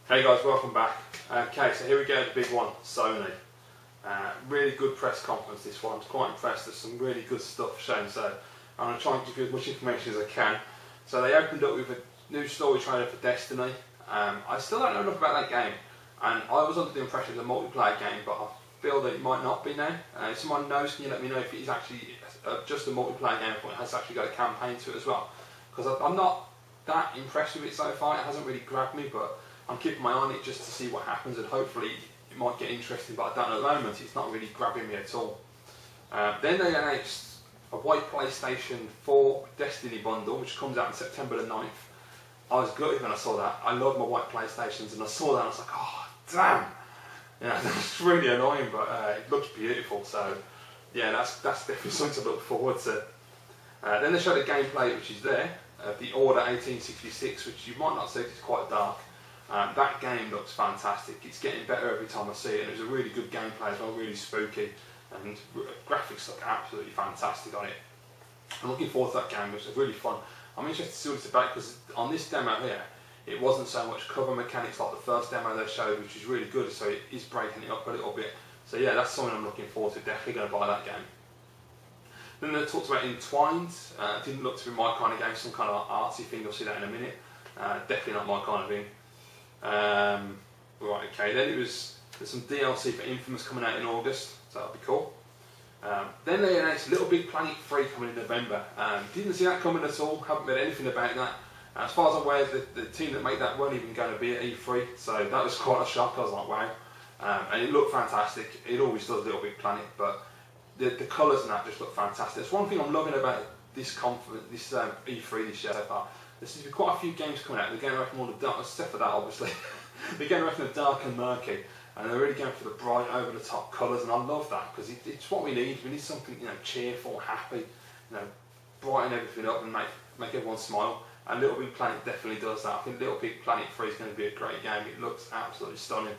Hey guys, welcome back. Okay, so here we go, the big one, Sony. Really good press conference this one. I'm quite impressed. There's some really good stuff shown, so I'm going to try and give you as much information as I can. So they opened up with a new story trailer for Destiny. I still don't know enough about that game, and I was under the impression it was a multiplayer game, but I feel that it might not be now. If someone knows, can you let me know if it is actually just a multiplayer game or it has actually got a campaign to it as well? Because I'm not that impressed with it so far. It hasn't really grabbed me, but I'm keeping my eye on it just to see what happens, and hopefully it might get interesting, but I don't know at the moment. It's not really grabbing me at all. Then they announced a white PlayStation 4 Destiny bundle, which comes out on September the 9th. I was gutted when I saw that. I love my white PlayStations, and I saw that and I was like, oh, damn! Yeah, that's really annoying, but it looks beautiful, so yeah, that's definitely something to look forward to. Then they showed a gameplay, which is there, of the Order 1866, which you might not see, it's quite dark. That game looks fantastic. It's getting better every time I see it, and it was a really good gameplay as well, really spooky, and graphics look absolutely fantastic on it. I'm looking forward to that game. It was really fun. I'm interested to see what it's about, because on this demo here, it wasn't so much cover mechanics like the first demo they showed, which is really good, so it is breaking it up a little bit. So yeah, that's something I'm looking forward to. Definitely going to buy that game. Then they talked about Entwined. Didn't look to be my kind of game, some kind of artsy thing. You'll see that in a minute. Definitely not my kind of thing. Right, okay, then there's some DLC for Infamous coming out in August, so that'll be cool. Then they announced Little Big Planet 3 coming in November. Didn't see that coming at all, haven't read anything about that. As far as I'm aware, the team that made that weren't even going to be at E3, so that was quite a shock. I was like, wow. And it looked fantastic. It always does, Little Big Planet, but the colours and that just look fantastic. That's one thing I'm loving about this conference, this E3 this year so far. There's been quite a few games coming out. They're going around from all the dark, except for that obviously. They're going around from the dark and murky, and they're really going for the bright, over-the-top colours, and I love that, because it's what we need. We need something, you know, cheerful, happy, you know, brighten everything up and make everyone smile. And Little Big Planet definitely does that. I think Little Big Planet 3 is going to be a great game. It looks absolutely stunning.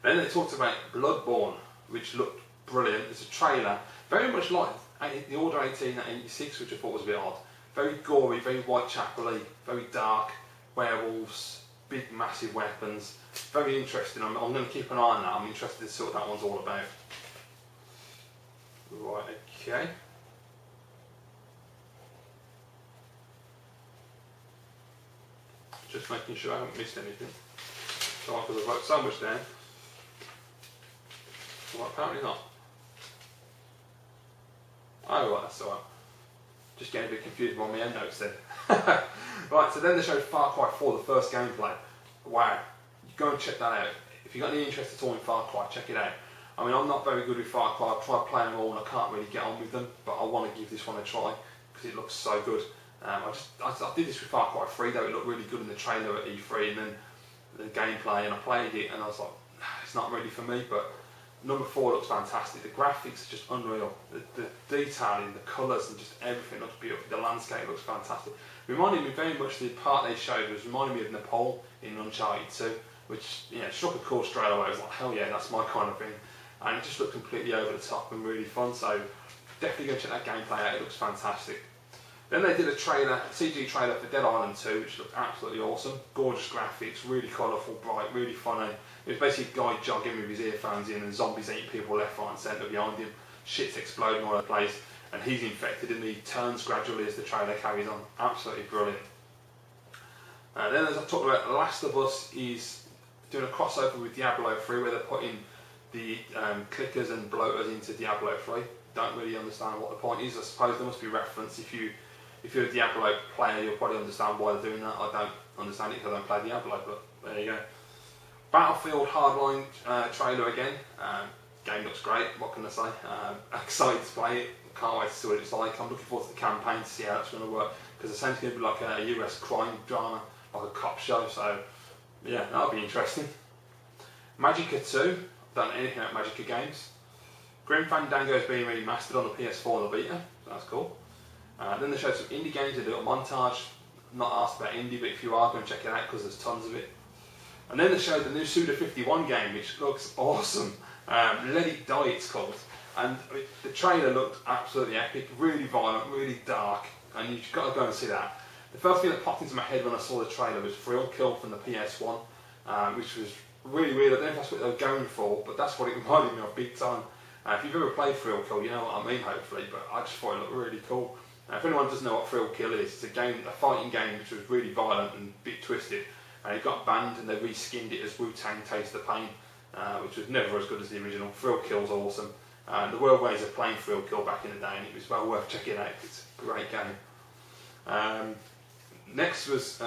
Then they talked about Bloodborne, which looked brilliant. It's a trailer, very much like the Order 1886, which I thought was a bit odd. Very gory, very Whitechapel-y, very dark, werewolves, big massive weapons. Very interesting. I'm going to keep an eye on that. I'm interested to see what that one's all about. Right, okay. Just making sure I haven't missed anything. Sorry, because I've wrote so much down. Well, apparently not. Oh, right, that's alright. Just getting a bit confused by my own notes then. Right, so then they showed Far Cry 4, the first gameplay. Wow, you go and check that out. If you've got any interest at all in Far Cry, check it out. I mean, I'm not very good with Far Cry. I've tried playing them all and I can't really get on with them, but I want to give this one a try because it looks so good. I did this with Far Cry 3 though. It looked really good in the trailer at E3, and then the gameplay, and I played it and I was like, it's not really for me, but number 4 looks fantastic. The graphics are just unreal. The detailing, the colours, and just everything looks beautiful. The landscape looks fantastic. Reminded me very much, the part they showed was reminding me of Nepal in Uncharted 2, which, you know, struck a chord straight away. I was like, hell yeah, that's my kind of thing. And it just looked completely over the top and really fun, so definitely go check that gameplay out. It looks fantastic. Then they did a CG trailer for Dead Island 2, which looked absolutely awesome. Gorgeous graphics, really colourful, bright, really funny. It was basically a guy jogging with his earphones in and zombies eating people left, right and centre behind him. Shit's exploding all over the place, and he's infected and he turns gradually as the trailer carries on. Absolutely brilliant. Then, as I talked about, The Last of Us is doing a crossover with Diablo 3, where they're putting the clickers and bloaters into Diablo 3. Don't really understand what the point is. I suppose there must be reference. If you're a Diablo player, you'll probably understand why they're doing that. I don't understand it because I don't play Diablo, but there you go. Battlefield Hardline trailer again. Game looks great, what can I say? I'm excited to play it. Can't wait to see what it's like. I'm looking forward to the campaign to see how that's going to work, because it's essentially going to be like a US crime drama, like a cop show, so yeah, that'll be interesting. Magicka 2, don't know anything about Magicka games. Grim Fandango is being remastered on the PS4 and the Vita, so that's cool. Then they showed some indie games, a little montage. I'm not asked about indie, but if you are, go and check it out because there's tons of it. And then they showed the new Suda51 game, which looks awesome. Let It Die it's called. And the trailer looked absolutely epic, really violent, really dark, and you've got to go and see that. The first thing that popped into my head when I saw the trailer was Thrill Kill from the PS1, which was really weird. I don't know if that's what they were going for, but that's what it reminded me of big time. If you've ever played Thrill Kill, you know what I mean, hopefully, but I just thought it looked really cool. If anyone doesn't know what Thrill Kill is, it's a game, a fighting game which was really violent and a bit twisted. It got banned and they reskinned it as Wu-Tang Taste of Pain, which was never as good as the original. Thrill Kill's awesome. There were ways of playing Thrill Kill back in the day and it was well worth checking out. It's a great game. Next was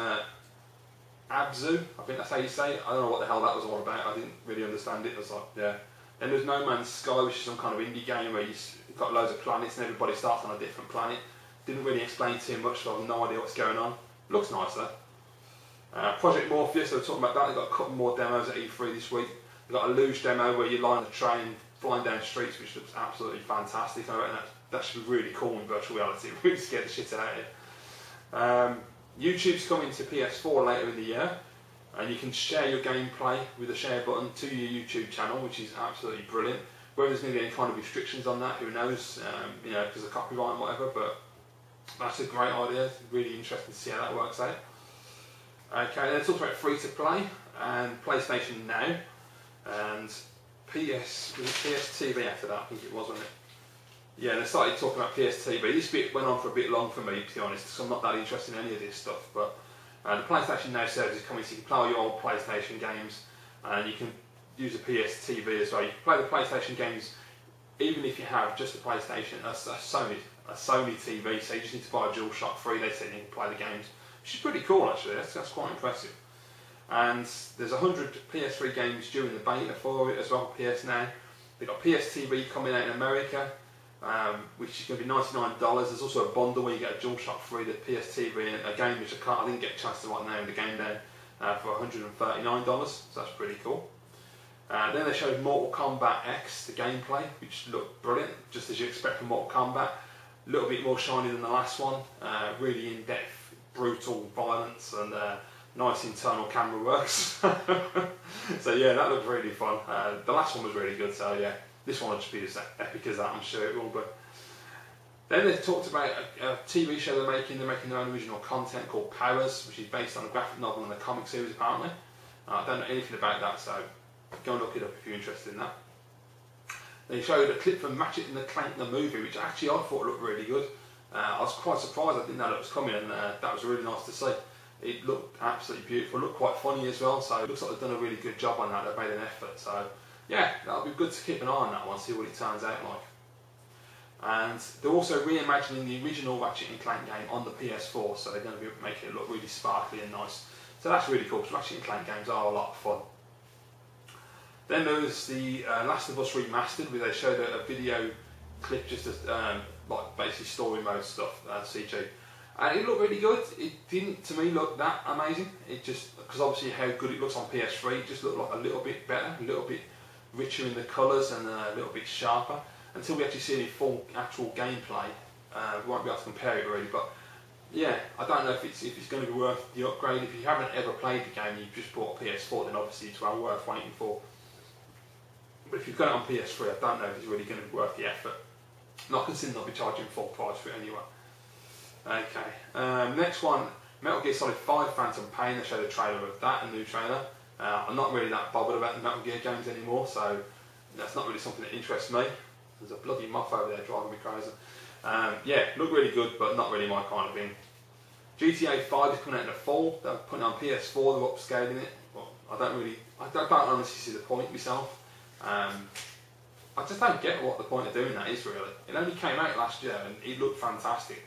Abzu, I think that's how you say it. I don't know what the hell that was all about. I didn't really understand it. I was like, yeah. Then there's No Man's Sky, which is some kind of indie game where you've got loads of planets and everybody starts on a different planet. Didn't really explain too much, so I have no idea what's going on. Looks nice though. Project Morpheus, they were talking about that. They've got a couple more demos at E3 this week. They've got a luge demo where you lie on the train flying down streets, which looks absolutely fantastic. I reckon that should be really cool in virtual reality. It really scared the shit out of you. YouTube's coming to PS4 later in the year, and you can share your gameplay with the share button to your YouTube channel, which is absolutely brilliant. Whether there's going to be any kind of restrictions on that, who knows, you know, because of copyright and whatever, but that's a great idea. It's really interesting to see how that works out. Okay, then talk about free to play and PlayStation Now and PS TV after that, I think it was, wasn't it? Yeah, they started talking about PS TV. This bit went on for a bit long for me, to be honest, because I'm not that interested in any of this stuff. But the PlayStation Now service is coming, so you can play all your old PlayStation games, and you can use a PS TV as well. You can play the PlayStation games even if you have just a PlayStation, a Sony TV. So you just need to buy a DualShock 3. They said you can play the games, which is pretty cool actually. That's quite impressive. And there's 100 PS3 games during the beta for it as well. PS Now. They've got PS TV coming out in America, which is going to be $99. There's also a bundle where you get a DualShock 3, the PS TV, and a game which I didn't get a chance to write the name of the game down, for $139. So that's pretty cool. Then they showed Mortal Kombat X, the gameplay, which looked brilliant, just as you expect from Mortal Kombat. A little bit more shiny than the last one, really in-depth, brutal violence, and nice internal camera works. So yeah, that looked really fun. The last one was really good, so yeah, this one will just be as epic as that, I'm sure it will be. Then they talked about a TV show they're making. They're making their own original content called Powers, which is based on a graphic novel and a comic series apparently. I don't know anything about that, so go and look it up if you're interested in that. They showed a clip from Ratchet and Clank the movie, which actually I thought looked really good. I was quite surprised, I didn't know that was coming, and that was really nice to see. It looked absolutely beautiful, it looked quite funny as well, so it looks like they've done a really good job on that. They've made an effort, so yeah, that'll be good to keep an eye on that one, see what it turns out like. And they're also reimagining the original Ratchet and Clank game on the PS4, so they're going to be making it look really sparkly and nice. So that's really cool, because Ratchet and Clank games are a lot of fun. Then there was the Last of Us Remastered, where they showed a video clip, just as like basically story mode stuff, CG. And it looked really good. It didn't, to me, look that amazing. It just, because obviously how good it looks on PS3, it just looked like a little bit better, a little bit richer in the colours and a little bit sharper. Until we actually see any full actual gameplay, we won't be able to compare it really. But yeah, I don't know if it's going to be worth the upgrade. If you haven't ever played the game, you've just bought a PS4, then obviously it's well worth waiting for. But if you've got it on PS3, I don't know if it's really going to be worth the effort. Not considering they'll be charging full price for it anyway. Okay, next one, Metal Gear Solid 5 Phantom Pain. They showed a trailer of that, a new trailer. I'm not really that bothered about the Metal Gear games anymore, so that's not really something that interests me. There's a bloody moth over there driving me crazy. Yeah, looked really good, but not really my kind of thing. GTA 5 is coming out in the fall. They're putting it on PS4, they're upscaling it. But I don't honestly see the point myself. I just don't get what the point of doing that is really. It only came out last year and it looked fantastic.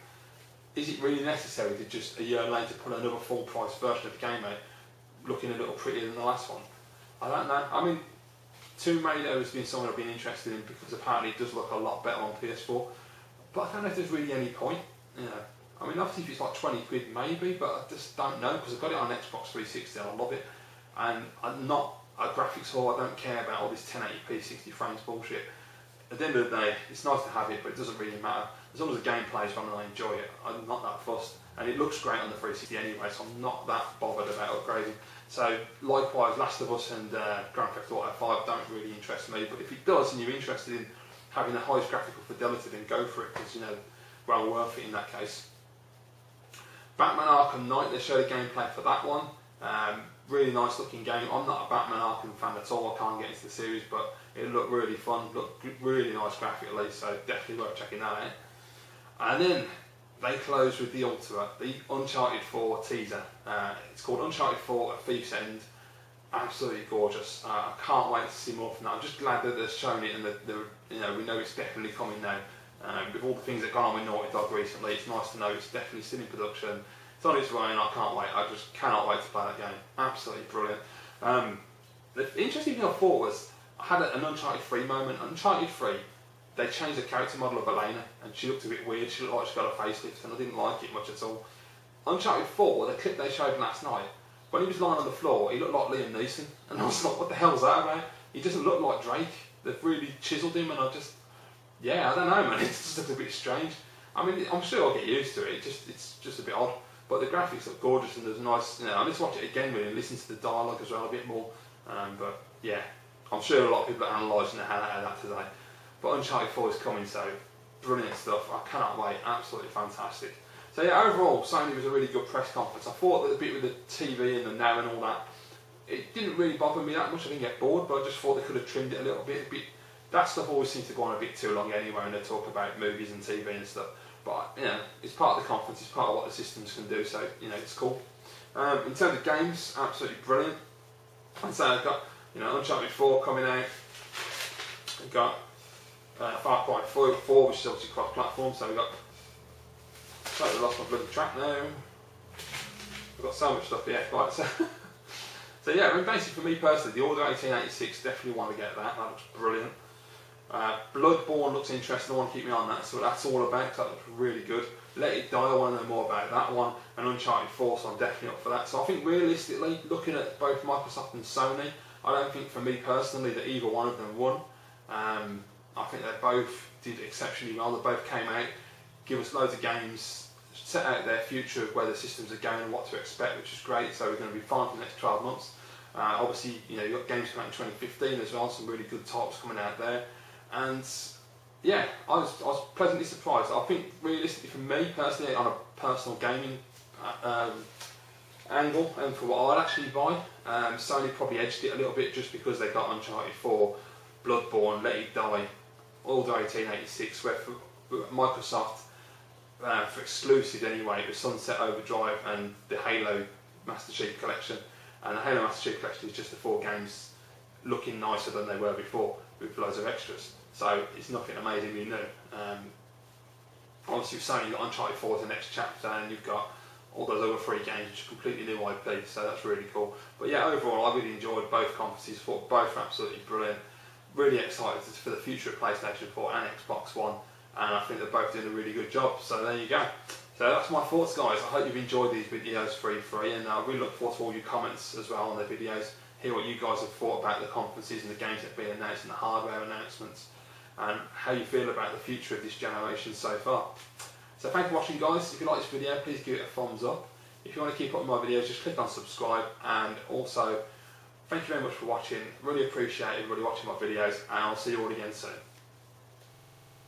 Is it really necessary to just a year later put another full price version of the game out looking a little prettier than the last one? I don't know. I mean, Tomb Raider has been something I've been interested in because apparently it does look a lot better on PS4. But I don't know if there's really any point. You know, I mean, obviously if it's like 20 quid maybe, but I just don't know because I've got it on Xbox 360 and I love it. And I'm not a graphics whore, I don't care about all this 1080p 60 frames bullshit. At the end of the day, it's nice to have it, but it doesn't really matter. As long as the gameplay is fun and I enjoy it, I'm not that fussed. And it looks great on the 360 anyway, so I'm not that bothered about upgrading. So likewise, Last of Us and Grand Theft Auto 5 don't really interest me, but if it does and you're interested in having the highest graphical fidelity, then go for it, because you know, well worth it in that case. Batman Arkham Knight, they showed a gameplay for that one. Really nice looking game. I'm not a Batman Arkham fan at all, I can't get into the series, but it looked really fun, looked really nice graphically, so definitely worth checking that out. And then they closed with the Uncharted 4 teaser. It's called Uncharted 4 at Thief's End. Absolutely gorgeous. I can't wait to see more from that. I'm just glad that they've shown it and that we know it's definitely coming now. With all the things that have gone on with Naughty Dog recently, it's nice to know it's definitely still in production. It's on its way and I can't wait. I just cannot wait to play that game. Absolutely brilliant. The interesting thing I thought was, I had an Uncharted 3 moment. Uncharted 3, they changed the character model of Elena and she looked a bit weird. She looked like she got a facelift and I didn't like it much at all. Uncharted 4, the clip they showed last night, when he was lying on the floor, he looked like Liam Neeson. And I was like, what the hell is that about? He doesn't look like Drake. They've really chiseled him and I don't know, man, it just looks a bit strange. I mean, I'm sure I'll get used to it, it's just a bit odd. But the graphics look gorgeous and there's nice, I need to watch it again really and listen to the dialogue as well a bit more. But yeah, I'm sure a lot of people are analysing the hell out of that today. But Uncharted 4 is coming, so brilliant stuff. I cannot wait, absolutely fantastic. So yeah, overall, Sony was a really good press conference. I thought that the bit with the TV and the now and all that, it didn't really bother me that much. I didn't get bored, but I just thought they could have trimmed it a little bit. That stuff always seems to go on a bit too long anyway when they talk about movies and TV and stuff. But it's part of the conference, it's part of what the systems can do, so it's cool. In terms of games, absolutely brilliant. And so I've got Uncharted 4 coming out. I've got Far Cry 4, which is obviously cross-platform. So we've got. Totally lost my bloody track now. We've got so much stuff here. Right, so yeah, I mean, basically for me personally, the Order 1886 definitely want to get that. That looks brilliant. Bloodborne looks interesting. I want to keep me on that. So that's all about. That looks really good. Let It Die. I want to know more about that one. And Uncharted 4, so I'm definitely up for that. So I think realistically, looking at both Microsoft and Sony, I don't think for me personally that either one of them won. I think they both did exceptionally well. They both came out, give us loads of games, set out their future of where the systems are going and what to expect, which is great. So we're going to be fine for the next 12 months. Obviously, you've got games coming out in 2015 as well, some really good types coming out there. And yeah, I was pleasantly surprised. I think realistically for me personally, on a personal gaming angle and for what I'd actually buy, Sony probably edged it a little bit just because they got Uncharted 4, Bloodborne, Let It Die, Order 1886, where for Microsoft, for exclusives anyway, it was Sunset Overdrive and the Halo Master Chief Collection. And the Halo Master Chief Collection is just the 4 games looking nicer than they were before, with loads of extras. So it's nothing amazingly new. Obviously with Sony, you've got Uncharted 4 as the next chapter, and you've got all those other 3 games, which are completely new IP, so that's really cool. But yeah, overall, I really enjoyed both conferences, thought both were absolutely brilliant. Really excited for the future of PlayStation 4 and Xbox One, and I think they're both doing a really good job, so there you go. So that's my thoughts, guys. I hope you've enjoyed these videos free, and I really look forward to all your comments as well on the videos, hear what you guys have thought about the conferences and the games that have been announced and the hardware announcements, and how you feel about the future of this generation so far. So thank you for watching, guys. If you like this video, please give it a thumbs up. If you want to keep up with my videos, just click on subscribe, and also thank you very much for watching. Really appreciate everybody watching my videos, and I'll see you all again soon.